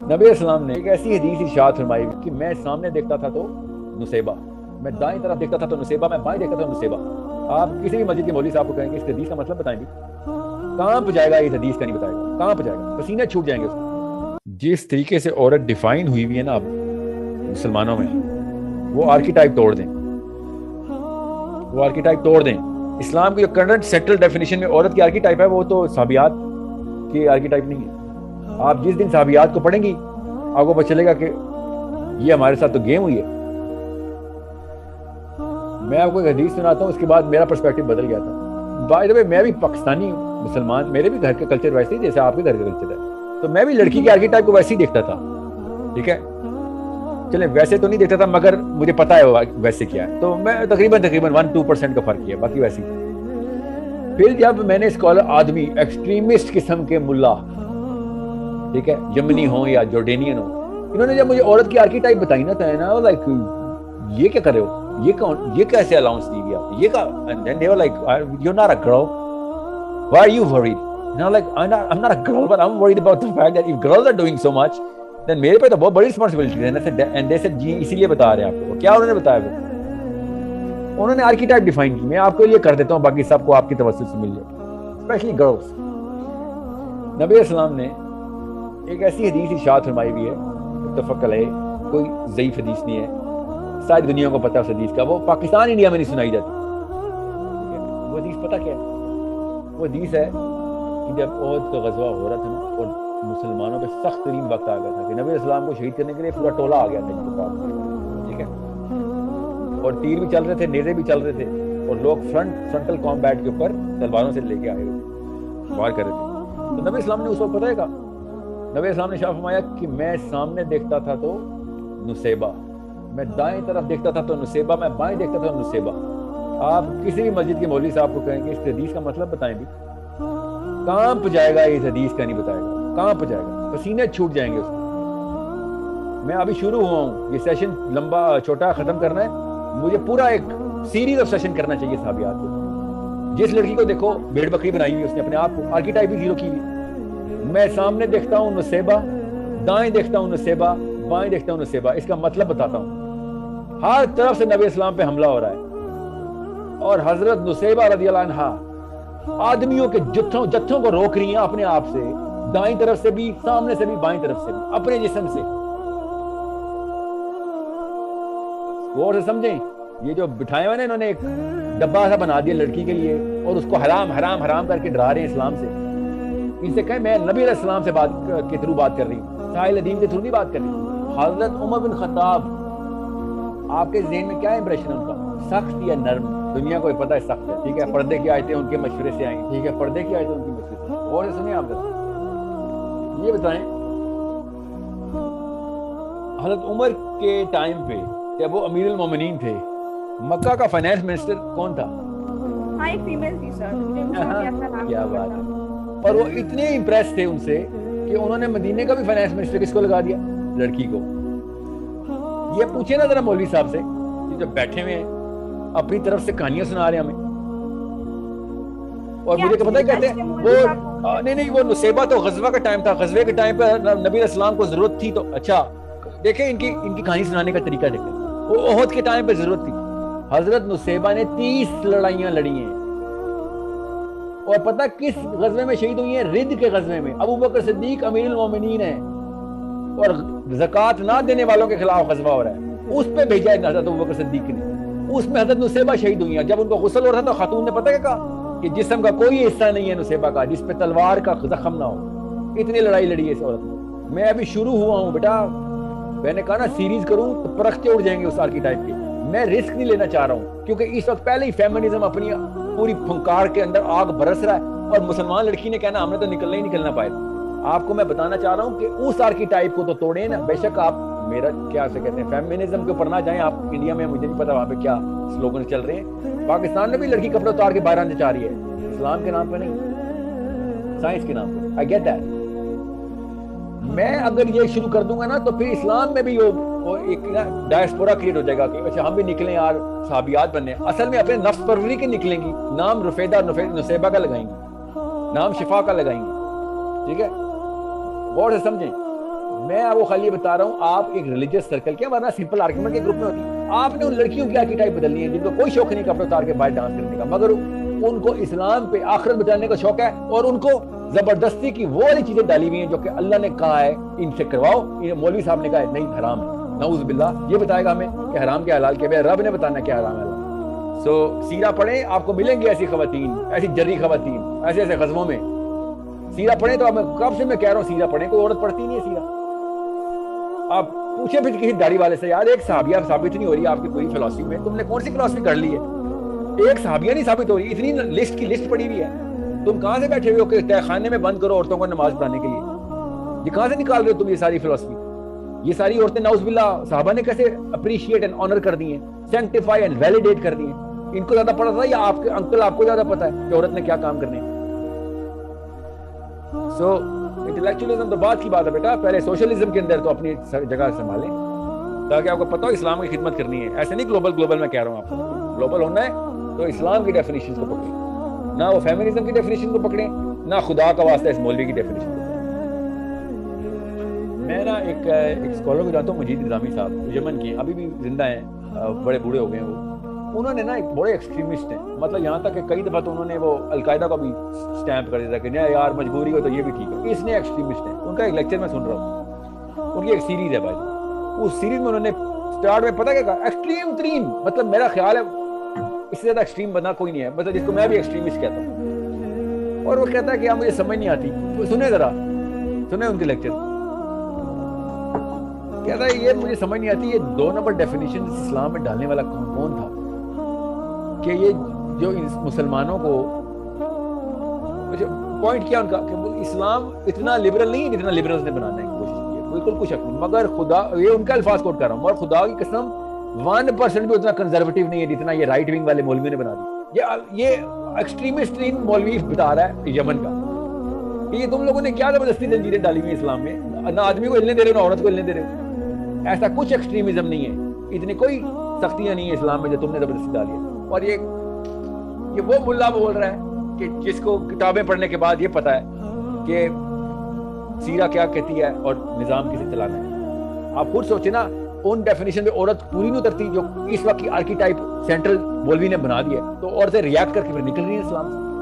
نبی اسلام نے ایک ایسی حدیث ارشاد فرمائی کہ میں سامنے دیکھتا تھا تو نصیبہ، میں دائیں طرف دیکھتا تھا تو نصیبہ، میں بائیں دیکھتا تھا تو نصیبہ۔ آپ کسی بھی مسجد کے مولوی صاحب کو کہیں گے اس حدیث کا مطلب بتائیں گے، کہاں پہ جائے گا؟ اس حدیث کا نہیں بتائے گا، کہاں پہ جائے گا؟ پسینے چھوٹ جائیں گے اس کو۔ جس طریقے سے عورت ڈیفائن ہوئی ہوئی ہے نا اب مسلمانوں میں، وہ آرکیٹائپ توڑ دیں، وہ آرکیٹائپ توڑ دیں۔ اسلام کی جو کرنٹ سیٹل ڈیفینیشن میں عورت کی آرکیٹائپ ہے وہ تو صحابیات کی آرکیٹائپ نہیں ہے۔ آپ جس دن صحابیات کو پڑھیں گی آپ کو پتہ چلے گا کہ یہ ہمارے ساتھ تو گیم ہوئی ہے۔ میں آپ کو ایک حدیث سناتا ہوں، اس کے بعد میرا پرسپیکٹو بدل گیا تھا۔ بائی دا وے میں بھی پاکستانی مسلمان، میرے بھی گھر کا کلچر ویسے ہی جیسے آپ کے گھر کا کلچر ہے، تو میں بھی لڑکی کی آرکیٹائپ کو ویسے ہی دیکھتا تھا، ٹھیک ہے؟ چلیں ویسے تو نہیں دیکھتا تھا مگر مجھے پتا ہے ویسے کیا ہے، تو میں تقریباً 1-2% کا فرق کیا، باقی ویسے ہی۔ پھر جب میں نے اسکالر آدمی ایکسٹریمسٹ قسم کے ملا، ٹھیک ہے، یمنی ہوں یا جورڈینین ہوں، انہوں نے جب مجھے عورت کی آرکیٹائپ بتائی نا تو نا لائک یہ کیا کر رہے ہو، یہ کون، یہ کیسے الاؤنس دی گیا، یہ کا، and then they were like you not a girl, why are you worried? And I'm like, I'm not a girl, but I'm worried about the fact that if girls are doing so much, then میرے پہ تو بہت بڑی responsibility ہے۔ And they said جی اسی لیے بتا رہے ہیں آپ کو۔ کیا انہوں نے بتایا پھر؟ انہوں نے آرکیٹائپ ڈیفائن کی، میں آپ کو یہ کر دیتا ہوں، باقی سب کو آپ کی توسط سے مل جائے، اسپیشلی گرلس۔ نبی اسلام نے ایک ایسی حدیث ارشاد فرمائی ہوئی ہے، متفق علیہ، کوئی ضعیف حدیث نہیں ہے، ساری دنیا کو پتہ ہے اس حدیث کا، وہ پاکستان انڈیا میں نہیں سنائی جاتی۔ وہ حدیث پتہ کیا ہے؟ وہ حدیث ہے کہ جب احد کا غزوہ ہو رہا تھا نا اور مسلمانوں پہ سخت ترین وقت آ گیا تھا کہ نبی اسلام کو شہید کرنے کے لیے پورا ٹولہ آ گیا تھا ان کے پاس، ٹھیک ہے، اور تیر بھی چل رہے تھے، نیزے بھی چل رہے تھے، اور لوگ فرنٹل کامبیٹ کے اوپر تلواروں سے لے کے آئے ہوئے وار کر رہے تھے۔ تو نبی اسلام نے اس وقت پتہ ہے کہا، نبی اسلام نے شاہ فرمایا کہ میں سامنے دیکھتا تھا تو نصیبہ، میں دائیں طرف دیکھتا تھا تو نصیبہ، میں بائیں دیکھتا تھا تو نصیبہ۔ آپ کسی بھی مسجد کے مولوی صاحب کو کہیں کہ اس حدیث کا مطلب بتائیں بھی، کہاں پہ جائے گا؟ اس حدیث کا نہیں بتائے گا، کہاں پہ جائے گا؟ پسینے چھوٹ جائیں گے اس کو۔ میں ابھی شروع ہوا ہوں، یہ سیشن لمبا چھوٹا ختم کرنا ہے، مجھے پورا ایک سیریز آف سیشن کرنا چاہیے صحابیات کو۔ جس لڑکی کو دیکھو بھیڑ بکری بنائی ہوئی اس نے اپنے آپ کو، آرکیٹائپ بھی زیرو کی ہوئی۔ میں سامنے دیکھتا ہوں نصیبہ، دائیں دیکھتا ہوں نصیبہ، بائیں دیکھتا ہوں نصیبہ۔ اس کا مطلب بتاتا ہوں، ہر طرف سے نبی اسلام پہ حملہ ہو رہا ہے، اور حضرت نصیبہ رضی اللہ عنہا آدمیوں کے جتھوں کو روک رہی ہیں اپنے آپ سے، دائیں طرف سے بھی، سامنے سے بھی، بائیں طرف سے بھی، اپنے جسم سے۔ غور سے سمجھیں، یہ جو بٹھائے ہوئے نا انہوں نے ایک ڈبہ سا بنا دیا لڑکی کے لیے، اور اس کو حرام حرام حرام کر کے ڈرا رہے ہیں اسلام سے۔ ان سے کہیں میں نبی علیہ السلام سے بات کے تھرو بات کر رہی ہوں، ساحل ادیم کے تھرو نہیں بات کر رہی ہوں۔ حضرت عمر بن خطاب، آپ کے ذہن میں کیا امپریشن ہے ان کا؟ سخت یا نرم؟ دنیا کو پتہ ہے سخت ہے، ٹھیک ہے، پردے کی آیتیں ان کے مشورے سے آئیں، ٹھیک ہے، پردے کی آیتیں ان کے مشورے سے۔ اور سنیں آپ یہ بتائیں، حضرت عمر کے ٹائم پہ جب وہ امیر المومنین تھے، مکہ کا فائنانس منسٹر کون تھا؟ ہاں، ایک فیمیل تھی سر، کیا بات ہے۔ اور وہ اتنے امپریس تھے ان سے کہ انہوں نے مدینے کا بھی فائنانس منسٹر کس کو لگا دیا؟ لڑکی کو۔ یہ پوچھے نا ذرا مولوی صاحب سے، جو بیٹھے ہوئے ہیں اپنی طرف سے کہانیاں سنا رہے ہیں ہمیں، اور مجھے تو پتہ ہے کہتے ہیں وہ نہیں وہ نصیبہ تو غزوہ کا ٹائم تھا، غزوے کے ٹائم پہ نبی اسلام کو ضرورت تھی، تو اچھا دیکھیں ان کی کہانی سنانے کا طریقہ دیکھیں۔ وہ احد کے ٹائم پہ ضرورت تھی، حضرت نصیبہ نے 30 لڑائیاں لڑی ہیں، اور پتہ کس غزوے میں شہید ہوئی ہیں؟ رد کے غزوے میں۔ ابو بکر صدیق امیر المومنین ہیں، اور زکوٰۃ نہ دینے والوں کے خلاف غزوہ ہو رہا ہے، اس پہ بھیجا ہے حضرت ابو بکر صدیق نے، اس میں حضرت نصیبہ شہید ہوئی ہیں۔ جب ان کو غسل ہو رہا تھا تو خاتون نے پتہ کیا کہا کہ جسم کا کوئی حصہ نہیں ہے نصیبہ کا جس پہ تلوار کا زخم نہ ہو۔ اتنی لڑائی لڑی ہے اس عورت نے۔ میں ابھی شروع ہوا ہوں بیٹا، میں نے کہا نا سیریز کروں تو پرکھتے اڑ جائیں گے اس آرکیٹائپ کے۔ میں رسک نہیں لینا چاہ رہا ہوں، کیونکہ اس وقت پہلے ہی فیمنزم اپنی پوری پھنکار کے اندر آگ برس رہا ہے، اور مسلمان لڑکی نے کہنا ہم نے تو نکلنا ہی نکلنا پائے۔ آپ کو میں بتانا چاہ رہا ہوں کہ اس آرکیٹائپ کو تو توڑیں نا۔ بے شک آپ میرا کیا سے کہتے ہیں فیمنزم کے اوپر نہ جائیں، آپ انڈیا میں مجھے نہیں پتا وہاں پہ کیا سلوگن چل رہے ہیں۔ پاکستان میں بھی لڑکی کپڑے اتار کے باہر آنے چاہ رہی ہے، اسلام کے نام پہ نہیں، سائنس کے نام پہ۔ I get that. میں اگر یہ شروع کر دوں گا نا تو پھر اسلام میں بھی وہ ایک ڈائسپورا کریٹ ہو جائے گا کہ اچھا ہم بھی نکلیں یار صحابیات بننے۔ اصل میں اپنے نفس پروری کے نکلیں گی، نام رفیدہ نصیبہ کا لگائیں گی، نام شفا کا لگائیں گی، ٹھیک ہے؟ غور سے سمجھیں، میں آپ کو خالی بتا رہا ہوں آپ ایک ریلیجیس سرکل کے ورنہ سمپل آرگومنٹ کے گروپ میں ہوتی ہے. آپ نے ان لڑکیوں کی آرکیٹائپ بدلنی ہے جن کو کوئی شوق نہیں کپڑے اتار کے باہر ڈانس کرنے کا, مگر ان کو اسلام پہ آخرت بچانے کا شوق ہے اور ان کو زبردستی کی وہ والی چیزیں ڈالی ہوئی ہیں جو کہ اللہ نے کہا ہے ان سے کرواؤ. مولوی صاحب نے کہا ہے نہیں حرام ہے, نعوذ باللہ. یہ بتائے گا ہمیں کہ حرام کیا حلال کیا؟ رب نے بتانا کیا حرام ہے حلال. سو سیرہ پڑھیں, آپ کو ملیں گے ایسی خواتین, ایسی جری خواتین ایسے ایسے غزووں میں. سیرہ پڑھیں تو کب سے میں کہہ رہا ہوں سیرہ پڑھیں, کوئی عورت پڑھتی نہیں ہے سیرہ. آپ پوچھیں پھر کسی داڑھی والے سے, یار ایک صحابیہ ثابت نہیں ہو رہی آپ کی پوری فلسفی میں, تم نے کون سی فلسفی کر لی ہے؟ ایک صحابیہ نہیں ثابت ہو رہی, اتنی لسٹ کی لسٹ پڑی ہوئی ہے. تم کہاں سے بیٹھے ہوئے ہو کہ تہ خانے میں بند کرو عورتوں کو نماز پڑھانے کے لیے؟ یہ کہاں سے نکال رہے ہو تم یہ ساری فلسفی؟ یہ ساری عورتیں نعوذ باللہ صحابہ نے کیسے اپریشیٹ اینڈ آنر کر دی ہیں, سینکٹیفائی اینڈ ویلیڈیٹ کر دی ہیں. ان کو زیادہ پتا تھا یا آپ کے انکل آپ کو زیادہ پتا ہے کہ عورت نے کیا کام کرنے ہیں؟ سو انٹلیکچولیزم تو بعد کی بات ہے بیٹا, پہلے سوشلزم کے اندر تو اپنی جگہ سنبھالیں تاکہ آپ کو پتا ہو اسلام کی خدمت کرنی ہے. ایسے نہیں گلوبل میں کہہ رہا ہوں آپ کو, گلوبل ہونا ہے تو اسلام کی ڈیفینیشن کو پکڑیں, نہ وہ فیمنزم کی ڈیفینیشن کو پکڑیں, نہ خدا کا واسطہ اس مولوی کی ڈیفینیشن کو پکڑیں. میں نا ایک اسکالر کو جانتا ہوں, مجید نظامی صاحب, یمن کے, ابھی بھی زندہ ہیں, بڑے بوڑھے ہو گئے ہیں وہ. انہوں نے نا ایک بڑے ایکسٹریمسٹ ہیں, مطلب یہاں تک کہ کئی دفعہ تو انہوں نے وہ القاعدہ کو بھی سٹیمپ کر دیا کہ نہیں یار مجبوری ہو تو یہ بھی ٹھیک ہے. اس نے ایکسٹریمسٹ ہیں, ان کا ایک لیکچر میں سن رہا ہوں, ان کی ایک سیریز ہے بھائی, اس سیریز میں انہوں نے سٹارٹ میں پتہ کیا کہا, ایکسٹریم ترین, مطلب میرا خیال ہے اس سے زیادہ ایکسٹریم بندہ کوئی نہیں ہے, مطلب جس کو میں بھی ایکسٹریمسٹ کہتا ہوں. اور وہ کہتا ہے کہ مجھے سمجھ نہیں آتی, سنیں ذرا, سنیں ان کے لیکچر. کہتا ہے یہ مجھے سمجھ نہیں آتی, یہ 2 نمبر ڈیفینیشن اسلام میں ڈالنے والا کون تھا کہ یہ جو مسلمانوں کو پوائنٹ کیا ان کا کہ اسلام اتنا لبرل نہیں ہے جتنا لبرلز نے بنانے کی کوشش کی ہے, بالکل کچھ نہیں. مگر خدا, یہ ان کا الفاظ کوٹ کر رہا ہوں, مگر خدا کی قسم 1% بھی اتنا کنزرویٹو نہیں ہے جتنا یہ رائٹ ونگ والے مولوی نے بنا دی. یہ ایکسٹریمسٹ مولوی بتا رہا ہے یمن کا کہ یہ تم لوگوں نے کیا زبردستی زنجیریں ڈالی ہوئی اسلام میں, نہ آدمی کو ہلنے دے رہے ہو نہ عورت کو ہلنے دے رہے ہو. ایسا کچھ ایکسٹریمزم نہیں ہے, اتنی کوئی سختیاں نہیں ہے اسلام میں جو تم نے زبردستی ڈالی ہے. اور یہ وہ ملا بول رہا ہے کہ جس کو کتابیں پڑھنے کے بعد یہ پتا ہے کہ سیرہ کیا کہتی ہے اور نظام کسے چلانا ہے. آپ خود سوچیں نا, ان ڈیفینیشن پہ عورت پوری نہیں اترتی جو اس وقت کی آرکیٹائپ سینٹرل مولوی نے بنا دی ہے, تو عورتیں ریاکٹ کر کے پھر نکل رہی ہیں اسلام سے.